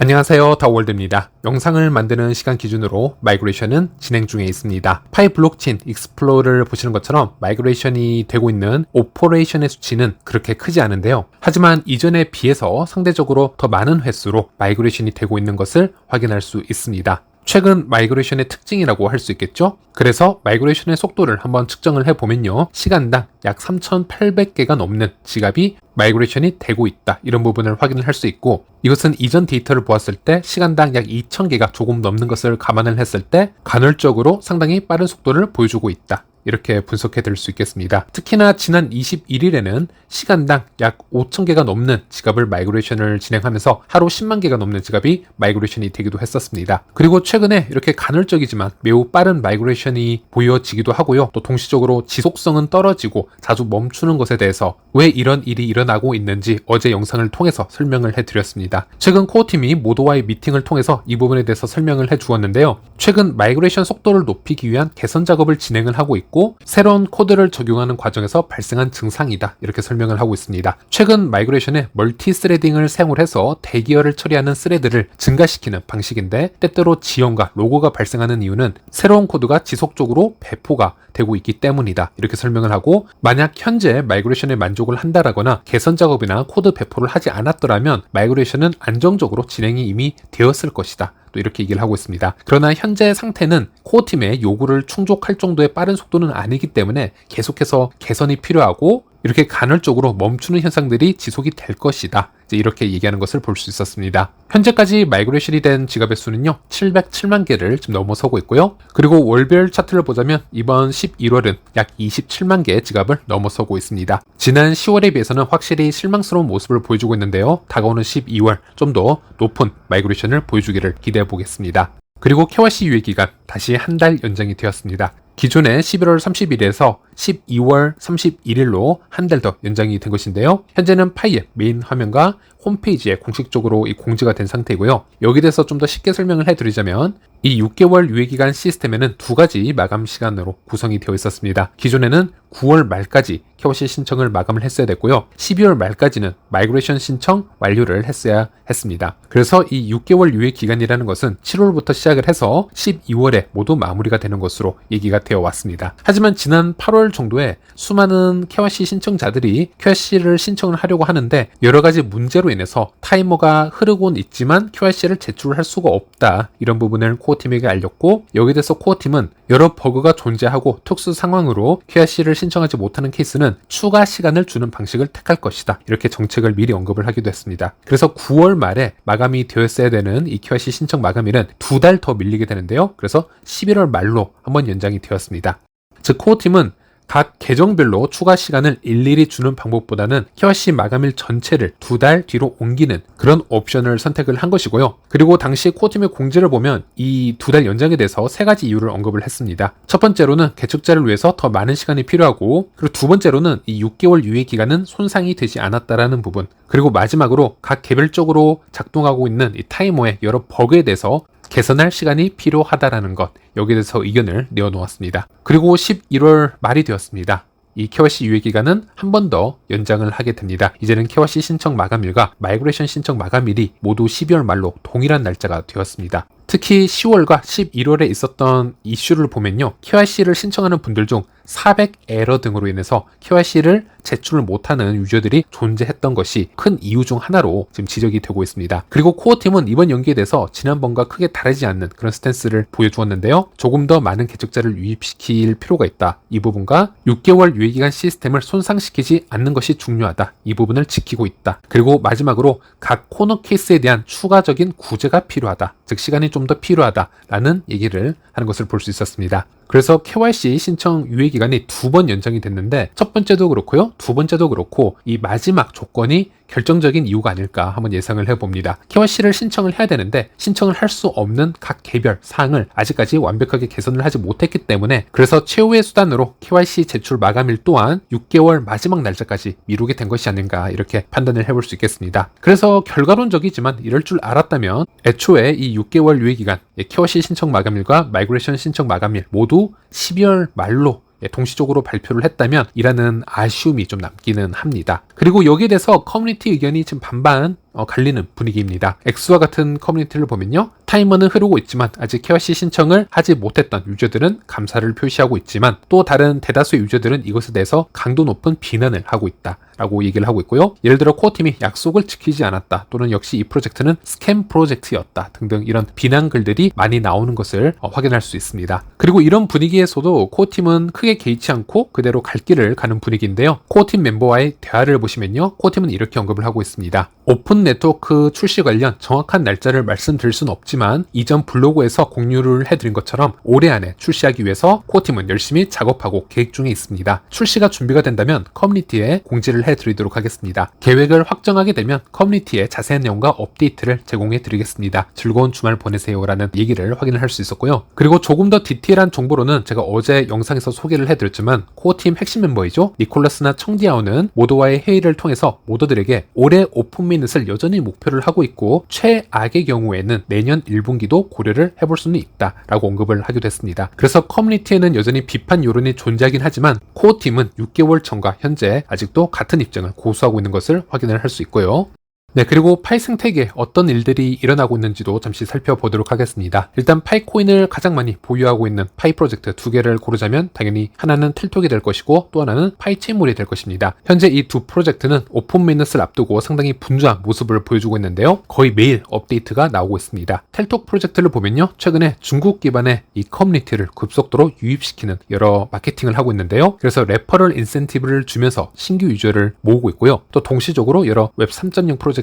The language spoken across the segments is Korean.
안녕하세요, 더월드입니다. 영상을 만드는 시간 기준으로 마이그레이션은 진행 중에 있습니다. 파이 블록체인 익스플로러를 보시는 것처럼 마이그레이션이 되고 있는 오퍼레이션의 수치는 그렇게 크지 않은데요. 하지만 이전에 비해서 상대적으로 더 많은 횟수로 마이그레이션이 되고 있는 것을 확인할 수 있습니다. 최근 마이그레이션의 특징이라고 할 수 있겠죠? 그래서 마이그레이션의 속도를 한번 측정을 해보면요. 시간당 약 3,800개가 넘는 지갑이 마이그레이션이 되고 있다. 이런 부분을 확인을 할 수 있고, 이것은 이전 데이터를 보았을 때 시간당 약 2,000개가 조금 넘는 것을 감안을 했을 때 간헐적으로 상당히 빠른 속도를 보여주고 있다. 이렇게 분석해 드릴 수 있겠습니다. 특히나 지난 21일에는 시간당 약 5,000개가 넘는 지갑을 마이그레이션을 진행하면서 하루 10만 개가 넘는 지갑이 마이그레이션이 되기도 했었습니다. 그리고 최근에 이렇게 간헐적이지만 매우 빠른 마이그레이션이 보여지기도 하고요. 또 동시적으로 지속성은 떨어지고 자주 멈추는 것에 대해서 왜 이런 일이 일어나고 있는지 어제 영상을 통해서 설명을 해드렸습니다. 최근 코어팀이 모두와의 미팅을 통해서 이 부분에 대해서 설명을 해주었는데요. 최근 마이그레이션 속도를 높이기 위한 개선 작업을 진행을 하고 있고, 새로운 코드를 적용하는 과정에서 발생한 증상이다. 이렇게 설명을 하고 있습니다. 최근 마이그레이션에 멀티 스레딩을 사용을 해서 대기열을 처리하는 스레드를 증가시키는 방식인데, 때때로 지연과 로고가 발생하는 이유는 새로운 코드가 지속적으로 배포가 되고 있기 때문이다. 이렇게 설명을 하고, 만약 현재 마이그레이션에 만족을 한다라거나 개선 작업이나 코드 배포를 하지 않았더라면 마이그레이션은 안정적으로 진행이 이미 되었을 것이다. 또 이렇게 얘기를 하고 있습니다. 그러나 현재 상태는 코어팀의 요구를 충족할 정도의 빠른 속도는 아니기 때문에 계속해서 개선이 필요하고, 이렇게 간헐적으로 멈추는 현상들이 지속이 될 것이다. 이렇게 얘기하는 것을 볼 수 있었습니다. 현재까지 마이그레이션이 된 지갑의 수는요, 707만 개를 지금 넘어서고 있고요. 그리고 월별 차트를 보자면 이번 11월은 약 27만 개의 지갑을 넘어서고 있습니다. 지난 10월에 비해서는 확실히 실망스러운 모습을 보여주고 있는데요. 다가오는 12월 좀 더 높은 마이그레이션을 보여주기를 기대해 보겠습니다. 그리고 KYC 유예 기간 다시 한 달 연장이 되었습니다. 기존의 11월 30일에서 12월 31일로 한 달 더 연장이 된 것인데요. 현재는 파이의 메인 화면과 홈페이지에 공식적으로 공지가 된 상태이고요. 여기에 대해서 좀 더 쉽게 설명을 해드리자면, 이 6개월 유예기간 시스템에는 두 가지 마감 시간으로 구성이 되어 있었습니다. 기존에는 9월 말까지 KYC 신청을 마감을 했어야 됐고요. 12월 말까지는 마이그레이션 신청 완료를 했어야 했습니다. 그래서 이 6개월 유예 기간이라는 것은 7월부터 시작을 해서 12월에 모두 마무리가 되는 것으로 얘기가 되어 왔습니다. 하지만 지난 8월 정도에 수많은 KYC 신청자들이 KYC를 신청을 하려고 하는데, 여러 가지 문제로 인해서 타이머가 흐르곤 있지만 KYC를 제출할 수가 없다. 이런 부분을 코어팀에게 알렸고, 여기에 대해서 코어팀은 여러 버그가 존재하고 특수 상황으로 KYC를 신청하지 못하는 케이스는 추가 시간을 주는 방식을 택할 것이다. 이렇게 정책을 미리 언급을 하기도 했습니다. 그래서 9월 말에 마감이 되었어야 되는 이 KYC 신청 마감일은 2달 더 밀리게 되는데요. 그래서 11월 말로 한번 연장이 되었습니다. 즉 코어팀은 각 계정별로 추가 시간을 일일이 주는 방법보다는 KYC 마감일 전체를 2달 뒤로 옮기는 그런 옵션을 선택을 한 것이고요. 그리고 당시 코어팀의 공지를 보면 이 2달 연장에 대해서 3가지 이유를 언급을 했습니다. 첫 번째로는 개척자를 위해서 더 많은 시간이 필요하고, 그리고 두 번째로는 이 6개월 유예 기간은 손상이 되지 않았다라는 부분, 그리고 마지막으로 각 개별적으로 작동하고 있는 이 타이머의 여러 버그에 대해서 개선할 시간이 필요하다라는 것, 여기에 대해서 의견을 내어놓았습니다. 그리고 11월 말이 되었습니다. 이 KYC 유예 기간은 한 번 더 연장을 하게 됩니다. 이제는 KYC 신청 마감일과 마이그레이션 신청 마감일이 모두 12월 말로 동일한 날짜가 되었습니다. 특히 10월과 11월에 있었던 이슈를 보면요, KYC를 신청하는 분들 중 400 에러 등으로 인해서 KYC를 제출을 못하는 유저들이 존재했던 것이 큰 이유 중 하나로 지금 지적이 되고 있습니다. 그리고 코어팀은 이번 연기에 대해서 지난번과 크게 다르지 않는 그런 스탠스를 보여주었는데요. 조금 더 많은 개척자를 유입시킬 필요가 있다. 이 부분과 6개월 유예기간 시스템을 손상시키지 않는 것이 중요하다. 이 부분을 지키고 있다. 그리고 마지막으로 각 코너 케이스에 대한 추가적인 구제가 필요하다. 즉 시간이 좀 더 필요하다라는 얘기를 하는 것을 볼 수 있었습니다. 그래서 KYC 신청 유예 기간이 2번 연장이 됐는데, 첫 번째도 그렇고요, 두 번째도 그렇고 이 마지막 조건이 결정적인 이유가 아닐까 한번 예상을 해봅니다. KYC를 신청을 해야 되는데 신청을 할 수 없는 각 개별 사항을 아직까지 완벽하게 개선을 하지 못했기 때문에, 그래서 최후의 수단으로 KYC 제출 마감일 또한 6개월 마지막 날짜까지 미루게 된 것이 아닌가, 이렇게 판단을 해볼 수 있겠습니다. 그래서 결과론적이지만 이럴 줄 알았다면 애초에 이 6개월 유예 기간, KYC 신청 마감일과 마이그레이션 신청 마감일 모두 12월 말로 동시적으로 발표를 했다면 이라는 아쉬움이 좀 남기는 합니다. 그리고 여기에 대해서 커뮤니티 의견이 지금 반반 갈리는 분위기입니다. 엑스와 같은 커뮤니티를 보면요, 타이머는 흐르고 있지만 아직 KYC 신청을 하지 못했던 유저들은 감사를 표시하고 있지만 또 다른 대다수의 유저들은 이것에 대해서 강도 높은 비난을 하고 있다 라고 얘기를 하고 있고요. 예를 들어 코어팀이 약속을 지키지 않았다, 또는 역시 이 프로젝트는 스캠 프로젝트였다 등등 이런 비난 글들이 많이 나오는 것을 확인할 수 있습니다. 그리고 이런 분위기에서도 코어팀은 크게 개의치 않고 그대로 갈 길을 가는 분위기인데요. 코어팀 멤버와의 대화를 보시면요, 코어팀은 이렇게 언급을 하고 있습니다. 오픈 네트워크 출시 관련 정확한 날짜를 말씀드릴 수는 없지만 이전 블로그에서 공유를 해드린 것처럼 올해 안에 출시하기 위해서 코어팀은 열심히 작업하고 계획 중에 있습니다. 출시가 준비가 된다면 커뮤니티에 공지를 해드리도록 하겠습니다. 계획을 확정하게 되면 커뮤니티에 자세한 내용과 업데이트를 제공해 드리겠습니다. 즐거운 주말 보내세요 라는 얘기를 확인을 할 수 있었고요. 그리고 조금 더 디테일한 정보로는 제가 어제 영상에서 소개를 해드렸지만 코어팀 핵심 멤버이죠, 니콜라스나 청디아오는 모더와의 회의를 통해서 모더들에게 올해 오픈 미닛을 여전히 목표를 하고 있고 최악의 경우에는 내년 1분기도 고려를 해볼 수는 있다 라고 언급을 하기도 했습니다. 그래서 커뮤니티에는 여전히 비판 여론이 존재하긴 하지만 코어팀은 6개월 전과 현재 아직도 같은 입장을 고수하고 있는 것을 확인을 할 수 있고요. 네, 그리고 파이 생태계에 어떤 일들이 일어나고 있는지도 잠시 살펴보도록 하겠습니다. 일단 파이코인을 가장 많이 보유하고 있는 파이 프로젝트 두 개를 고르자면 당연히 하나는 텔톡이 될 것이고 또 하나는 파이체인몰이 될 것입니다. 현재 이 두 프로젝트는 오픈 메인넷을 앞두고 상당히 분주한 모습을 보여주고 있는데요. 거의 매일 업데이트가 나오고 있습니다. 텔톡 프로젝트를 보면요, 최근에 중국 기반의 이 커뮤니티를 급속도로 유입시키는 여러 마케팅을 하고 있는데요. 그래서 레퍼럴 인센티브를 주면서 신규 유저를 모으고 있고요. 또 동시적으로 여러 웹 3.0 프로젝트들과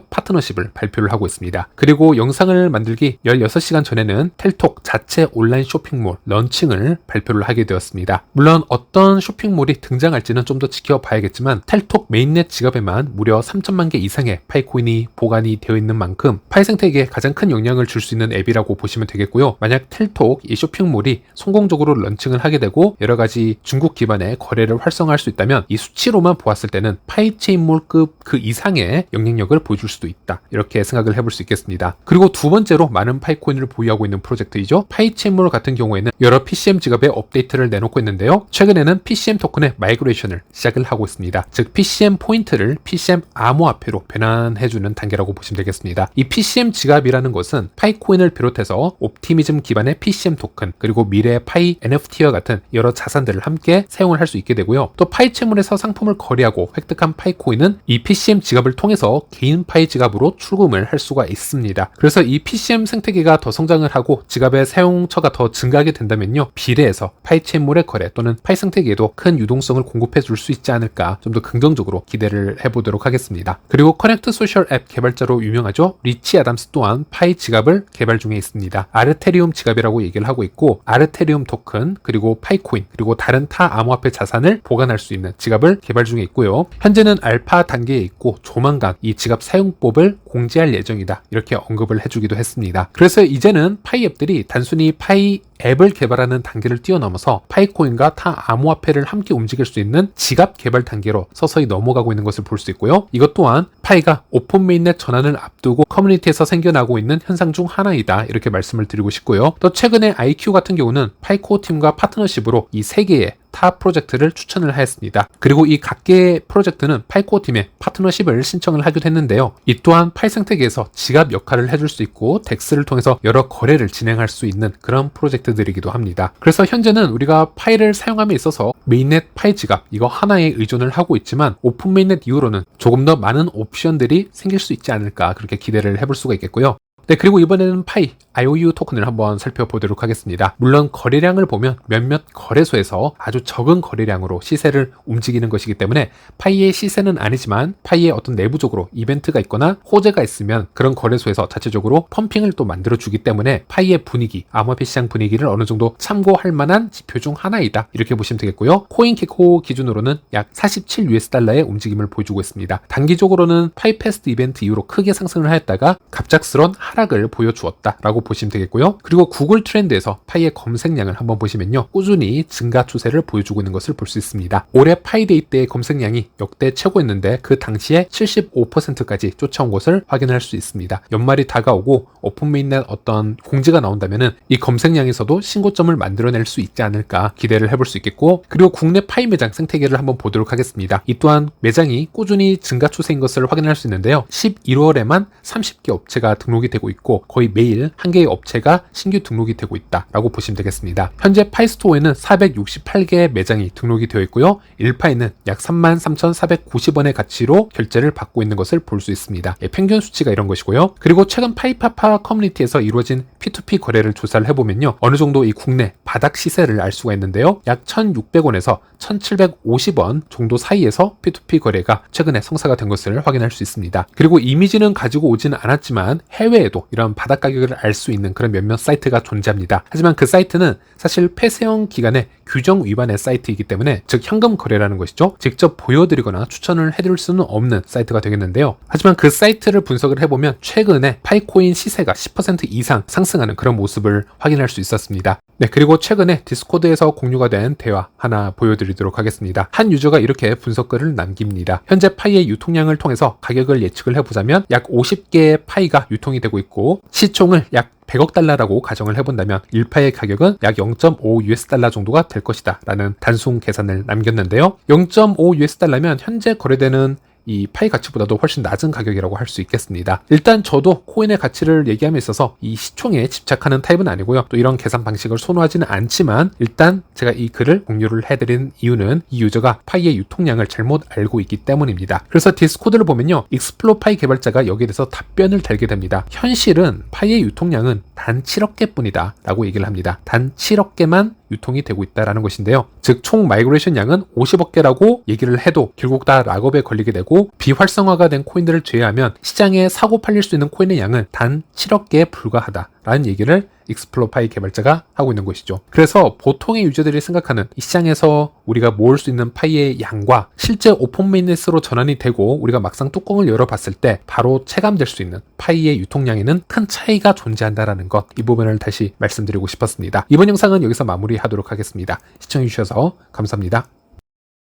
파트너십을 발표를 하고 있습니다. 그리고 영상을 만들기 16시간 전에는 텔톡 자체 온라인 쇼핑몰 런칭을 발표를 하게 되었습니다. 물론 어떤 쇼핑몰이 등장할지는 좀 더 지켜봐야겠지만 텔톡 메인넷 지갑에만 무려 3천만 개 이상의 파이코인이 보관이 되어 있는 만큼 파이 생태계에 가장 큰 영향을 줄 수 있는 앱이라고 보시면 되겠고요. 만약 텔톡 이 쇼핑몰이 성공적으로 런칭을 하게 되고 여러가지 중국 기반의 거래를 활성화할 수 있다면 이 수치로만 보았을 때는 파이체인몰급 그 이상의 영향력을 보여줄 수도 있다, 이렇게 생각을 해볼 수 있겠습니다. 그리고 두 번째로 많은 파이코인을 보유하고 있는 프로젝트이죠. 파이체인몰 같은 경우에는 여러 PCM 지갑의 업데이트를 내놓고 있는데요. 최근에는 PCM 토큰의 마이그레이션을 시작을 하고 있습니다. 즉 PCM 포인트를 PCM 암호화폐로 변환해주는 단계라고 보시면 되겠습니다. 이 PCM 지갑이라는 것은 파이코인을 비롯해서 옵티미즘 기반의 PCM 토큰, 그리고 미래의 파이 NFT와 같은 여러 자산들을 함께 사용을 할 수 있게 되고요. 또 파이체인몰에서 상품을 거래하고 획득한 파이코인은 이 PCM 지갑을 통해서 개인 파이 지갑으로 출금을 할 수가 있습니다. 그래서 이 PCM 생태계가 더 성장을 하고 지갑의 사용처가 더 증가하게 된다면요, 비례해서 파이체인몰의 거래 또는 파이 생태계에도 큰 유동성을 공급해 줄 수 있지 않을까, 좀 더 긍정적으로 기대를 해보도록 하겠습니다. 그리고 커넥트 소셜 앱 개발자로 유명하죠, 리치 아담스 또한 파이 지갑을 개발 중에 있습니다. 아르테리움 지갑이라고 얘기를 하고 있고 아르테리움 토큰, 그리고 파이코인, 그리고 다른 타 암호화폐 자산을 보관할 수 있는 지갑을 개발 중에 있고요. 현재는 알파 단계에 있고 조만간 이 지갑 사용법을 공지할 예정이다, 이렇게 언급을 해주기도 했습니다. 그래서 이제는 파이 앱들이 단순히 파이 앱을 개발하는 단계를 뛰어넘어서 파이코인과 타 암호화폐를 함께 움직일 수 있는 지갑 개발 단계로 서서히 넘어가고 있는 것을 볼 수 있고요. 이것 또한 파이가 오픈 메인넷 전환을 앞두고 커뮤니티에서 생겨나고 있는 현상 중 하나이다, 이렇게 말씀을 드리고 싶고요. 또 최근에 IQ 같은 경우는 파이코어 팀과 파트너십으로 이 세 개의 타 프로젝트를 추천을 하였습니다. 그리고 이 각계의 프로젝트는 파이코어 팀에 파트너십을 신청을 하기도 했는데요. 이 또한 파이 생태계에서 지갑 역할을 해줄 수 있고 덱스를 통해서 여러 거래를 진행할 수 있는 그런 프로젝트들이기도 합니다. 그래서 현재는 우리가 파이를 사용함에 있어서 메인넷 파이 지갑 이거 하나에 의존을 하고 있지만 오픈 메인넷 이후로는 조금 더 많은 옵션들이 생길 수 있지 않을까, 그렇게 기대를 해볼 수가 있겠고요. 네, 그리고 이번에는 파이 IOU 토큰을 한번 살펴보도록 하겠습니다. 물론 거래량을 보면 몇몇 거래소에서 아주 적은 거래량으로 시세를 움직이는 것이기 때문에 파이의 시세는 아니지만 파이의 어떤 내부적으로 이벤트가 있거나 호재가 있으면 그런 거래소에서 자체적으로 펌핑을 또 만들어주기 때문에 파이의 분위기, 암호화폐 시장 분위기를 어느 정도 참고할 만한 지표 중 하나이다, 이렇게 보시면 되겠고요. 코인게코 기준으로는 약 47US달러의 움직임을 보여주고 있습니다. 단기적으로는 파이 페스트 이벤트 이후로 크게 상승을 하였다가 갑작스런 하락 하락을 보여주었다라고 보시면 되겠고요. 그리고 구글 트렌드에서 파이의 검색량을 한번 보시면요, 꾸준히 증가 추세를 보여주고 있는 것을 볼 수 있습니다. 올해 파이데이 때의 검색량이 역대 최고였는데 그 당시에 75%까지 쫓아온 것을 확인할 수 있습니다. 연말이 다가오고 오픈메인넷 어떤 공지가 나온다면은 이 검색량에서도 신고점을 만들어낼 수 있지 않을까 기대를 해볼 수 있겠고, 그리고 국내 파이 매장 생태계를 한번 보도록 하겠습니다. 이 또한 매장이 꾸준히 증가 추세인 것을 확인할 수 있는데요. 11월에만 30개 업체가 등록이 되고 있고 거의 매일 한 개의 업체가 신규 등록이 되고 있다라고 보시면 되겠습니다. 현재 파이스토어에는 468개의 매장이 등록이 되어 있고요. 1파이는 약 33,490원의 가치로 결제를 받고 있는 것을 볼 수 있습니다. 평균 수치가 이런 것이고요. 그리고 최근 파이파파 커뮤니티에서 이루어진 P2P 거래를 조사를 해보면요, 어느 정도 이 국내 바닥 시세를 알 수가 있는데요. 약 1,600원에서 1,750원 정도 사이에서 P2P 거래가 최근에 성사가 된 것을 확인할 수 있습니다. 그리고 이미지는 가지고 오지는 않았지만 해외에도 이런 바닥 가격을 알 수 있는 그런 몇몇 사이트가 존재합니다. 하지만 그 사이트는 사실 폐쇄형 기간의 규정 위반의 사이트이기 때문에, 즉 현금 거래라는 것이죠. 직접 보여드리거나 추천을 해드릴 수는 없는 사이트가 되겠는데요. 하지만 그 사이트를 분석을 해보면 최근에 파이코인 시세가 10% 이상 상승하는 그런 모습을 확인할 수 있었습니다. 네, 그리고 최근에 디스코드에서 공유가 된 대화 하나 보여드리도록 하겠습니다. 한 유저가 이렇게 분석글을 남깁니다. 현재 파이의 유통량을 통해서 가격을 예측을 해보자면 약 50개의 파이가 유통이 되고 있고 시총을 약 100억 달러라고 가정을 해본다면 1파의 가격은 약 0.5 US 달러 정도가 될 것이다 라는 단순 계산을 남겼는데요. 0.5 US 달러면 현재 거래되는 이 파이 가치보다도 훨씬 낮은 가격이라고 할 수 있겠습니다. 일단 저도 코인의 가치를 얘기함에 있어서 이 시총에 집착하는 타입은 아니고요. 또 이런 계산 방식을 선호하지는 않지만, 일단 제가 이 글을 공유를 해드린 이유는 이 유저가 파이의 유통량을 잘못 알고 있기 때문입니다. 그래서 디스코드를 보면요, 익스플로 파이 개발자가 여기에 대해서 답변을 달게 됩니다. 현실은 파이의 유통량은 단 7억 개뿐이다 라고 얘기를 합니다. 단 7억 개만 유통이 되고 있다라는 것인데요. 즉 총 마이그레이션 양은 50억 개라고 얘기를 해도 결국 다 락업에 걸리게 되고, 비활성화가 된 코인들을 제외하면 시장에 사고 팔릴 수 있는 코인의 양은 단 7억 개에 불과하다라는 얘기를 익스플로 파이 개발자가 하고 있는 것이죠. 그래서 보통의 유저들이 생각하는 이 시장에서 우리가 모을 수 있는 파이의 양과 실제 오픈 메인넷으로 전환이 되고 우리가 막상 뚜껑을 열어봤을 때 바로 체감될 수 있는 파이의 유통량에는 큰 차이가 존재한다는 것, 이 부분을 다시 말씀드리고 싶었습니다. 이번 영상은 여기서 마무리하도록 하겠습니다. 시청해주셔서 감사합니다.